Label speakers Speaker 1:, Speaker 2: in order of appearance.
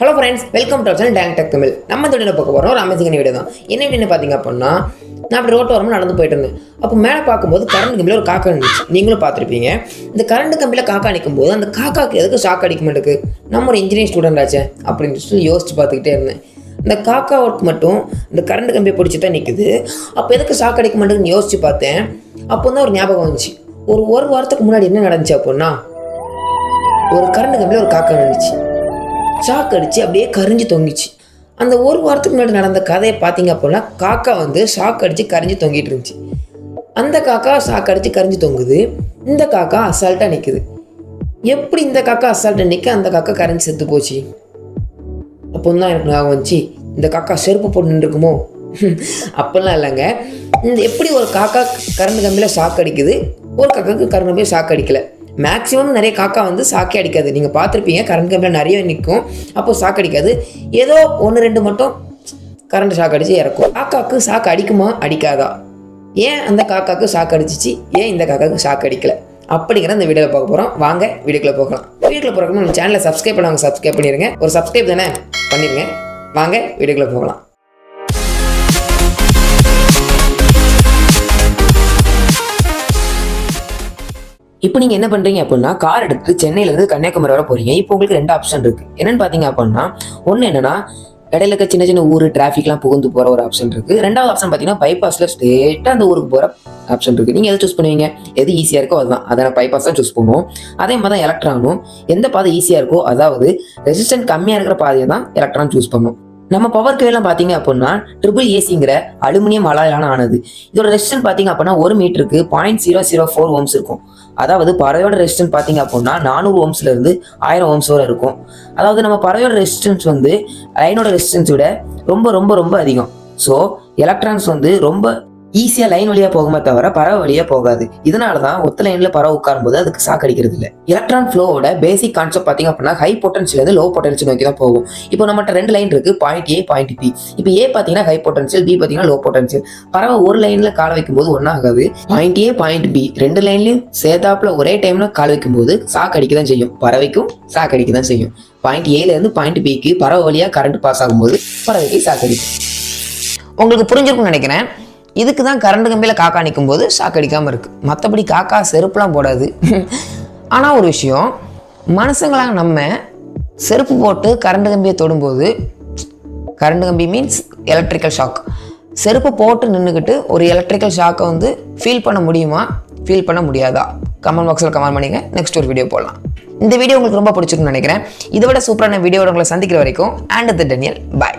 Speaker 1: Hello friends, welcome to our channel Dang Tech Tamil. நம்ம இந்த வீடியோல பார்க்க போறோம் ஒரு அமேசிங்கான வீடியோ தான். என்ன வீடியோன்னு பாத்தீங்க அப்படினா நான் அப்படி ரோட்டோரமா நடந்து போயிட்டு இருந்தேன். அப்ப மேல பாக்கும்போது கரண்ட் கம்பில ஒரு காக்கா நின்னுச்சு. நீங்களும் பாத்திருப்பீங்க. இந்த கரண்ட் கம்பில காக்கா நிக்கும்போது அந்த காக்காக்கு எதுக்கு ஷாக் அடிக்க மாட்டேங்குது? நம்ம ஒரு இன்ஜினியரிங் ஸ்டூடண்ட் ஆச்சே அப்படின்னு சொல்லி யோசிச்சு பார்த்துக்கிட்டே இருந்தேன். இந்த காக்காவுக்கு மட்டும் இந்த கரண்ட் கம்பியை பிடிச்சி தான் நிற்குது. அப்போ எதுக்கு ஷாக் அடிக்க மாட்டேங்குன்னு யோசிச்சு பார்த்தேன். அப்போ தான் ஒரு ஞாபகம் வந்துச்சு. ஒரு வாரத்துக்கு முன்னாடி என்ன நடந்துச்சு அப்படின்னா ஒரு கரண்ட் கம்பியில் ஒரு காக்கா நின்றுச்சு. ஷாக் அடிச்சு அப்படியே கரிஞ்சு தொங்கிச்சு. அந்த ஒரு வாரத்துக்கு முன்னாடி நடந்த கதையை பார்த்தீங்க அப்படின்னா காக்கா வந்து ஷாக் அடிச்சு கரிஞ்சு தொங்கிட்டு இருந்துச்சு. அந்த காக்கா ஷாக் அடிச்சு கரிஞ்சு தொங்குது, இந்த காக்கா அசால்ட்டாக நிற்குது. எப்படி இந்த காக்கா அசால்ட்டாக நிற்க அந்த காக்கா கரைஞ்சி செத்து போச்சு? அப்போ தான் எனக்கு ஞாபகம் வந்துச்சு, இந்த காக்கா செருப்பு போட்டு நின்றுக்குமோ? அப்படிலாம் இல்லைங்க. இந்த எப்படி ஒரு காக்கா கரண்ட் கம்பியில் ஷாக் அடிக்குது, ஒரு காக்காவுக்கு கரண்ட் கம்பியில் ஷாக் அடிக்கலை. மேக்ஸிமம் நிறைய காக்கா வந்து ஷாக்கே அடிக்காது. நீங்கள் பார்த்துருப்பீங்க, கரண்ட் கம்பியில் நிறைய நிற்கும், அப்போது ஷாக் அடிக்காது. ஏதோ 1-2 மட்டும் கரண்ட் ஷாக் அடித்து இறக்கும். காக்காவுக்கு ஷாக் அடிக்குமா அடிக்காதா? ஏன் அந்த காக்காவுக்கு ஷாக் அடிச்சிச்சு, ஏன் இந்த காக்காவுக்கு ஷாக் அடிக்கலை அப்படிங்கிற இந்த வீடியோவில் பார்க்க போகிறோம். வாங்க வீடியோக்குள்ளே போகலாம். வீடியோக்குள்ளே போகிறோம். நம்ம சேனலை சப்ஸ்கிரைப் பண்ணாங்க, சப்ஸ்கிரைப் பண்ணிடுங்க. ஒரு சப்ஸ்கிரைப் தானே பண்ணிடுங்க. வாங்க வீடியோக்குள்ளே போகலாம். இப்போ நீங்கள் என்ன பண்ணுறீங்க அப்படின்னா கார் எடுத்து சென்னையிலேருந்து கன்னியாகுமரி வர போகிறீங்க. இப்போ உங்களுக்கு 2 ஆப்ஷன் இருக்குது. என்னென்னு பார்த்தீங்க அப்படின்னா, ஒன்று என்னென்னா இடையில இருக்க சின்ன சின்ன ஊர் டிராஃபிக்லாம் புகுந்து போகிற ஒரு ஆப்ஷன் இருக்குது. 2வது ஆப்ஷன் பார்த்தீங்கன்னா பைபாஸில் ஸ்ட்ரெயிட்டாக அந்த ஊருக்கு போகிற ஆப்ஷன் இருக்குது. நீங்கள் எதை சூஸ் பண்ணுவீங்க? எது ஈஸியாக இருக்கோ அதுதான். அதை நான் பைபாஸ் தான் சூஸ் பண்ணுவோம். அதே மாதிரி தான் எலக்ட்ரானும் எந்த பாதை ஈஸியாக இருக்கோ, அதாவது ரெசிஸ்டன்ட் கம்மியாக இருக்கிற பாதையை தான் எலக்ட்ரான் சூஸ் பண்ணும். நம்ம பவர் கேலாம் பார்த்தீங்க அப்படின்னா ட்ரிபிள் ஏசிங்கிற அலுமினியம் அலாயால் ஆனது. இதோட ரெசிஸ்டன்ஸ் பார்த்தீங்க அப்படின்னா 1 மீட்டருக்கு 0.004 ஓம்ஸ் இருக்கும். அதாவது பறவையோட ரெசிஸ்டன்ஸ் பார்த்தீங்க அப்படின்னா 400 ஓம்ஸ்லேருந்து 1000 ஓம்ஸ் வரை இருக்கும். அதாவது நம்ம பறவையோட ரெசிஸ்டன்ஸ் வந்து லைனோட ரெசிஸ்டன்ஸ் விட ரொம்ப ரொம்ப ரொம்ப அதிகம். ஸோ எலக்ட்ரான்ஸ் வந்து ரொம்ப ஈஸியாக லைன் வழியாக போகுமே தவிர பறவை வழியாக போகாது. இதனால தான் ஒத்த லைனில் பறவை உட்காரும்போது அதுக்கு ஷாக் அடிக்கிறது இல்லை. எலக்ட்ரான் ஃப்ளோவோட பேசிக் கான்செப்ட் பார்த்தீங்க அப்படின்னா ஹை பொட்டன்ஷியல் லோ பொட்டன்ஷியல் நோக்கி தான் போகும். இப்போ நம்மகிட்ட 2 லைன் இருக்குது, பாயிண்ட் ஏ பாயிண்ட் பி. இப்போ ஏ பார்த்தீங்கன்னா ஹை பொட்டன்ஷியல், பி பார்த்தீங்கன்னா லோ பொட்டன்ஷியல். பறவை ஒரு லைனில் கால் வைக்கும்போது ஒன்றும் ஆகாது. பாயிண்ட் ஏ பாயிண்ட் பி 2 லைன்லையும் சேர்த்தாப்புல ஒரே டைமில் கால் வைக்கும்போது ஷாக் அடிக்க தான் செய்யும். பறவைக்கும் ஷாக் அடிக்க தான் செய்யும். பாயிண்ட் ஏலேருந்து பாயிண்ட் பிக்கு பறவை வழியாக கரண்ட் பாஸ் ஆகும்போது பறவைக்கு ஷாக் அடிக்கும். உங்களுக்கு புரிஞ்சிருக்கும்னு நினைக்கிறேன். இதுக்கு தான் கரண்ட் கம்பியில் காக்கா நிற்கும் போது ஷாக் அடிக்காமல் இருக்குது. மற்றபடி காக்கா செருப்புலாம் போடாது. ஆனால் ஒரு விஷயம், மனுஷங்களாக நம்ம செருப்பு போட்டு கரண்ட் கம்பியை தொடும்போது, கரண்ட் கம்பி மீன்ஸ் எலக்ட்ரிக்கல் ஷாக், செருப்பு போட்டு நின்றுக்கிட்டு ஒரு எலக்ட்ரிக்கல் ஷாக்கை வந்து ஃபீல் பண்ண முடியுமா, ஃபீல் பண்ண முடியாதா? கமெண்ட் பாக்ஸில் கமெண்ட் பண்ணிங்க. நெக்ஸ்ட் ஒரு வீடியோ போடலாம். இந்த வீடியோ உங்களுக்கு ரொம்ப பிடிச்சிருக்குன்னு நினைக்கிறேன். இதை விட சூப்பரான வீடியோட உங்களை சந்திக்கிற வரைக்கும் அண்ட் தி டேனியல் பாய்.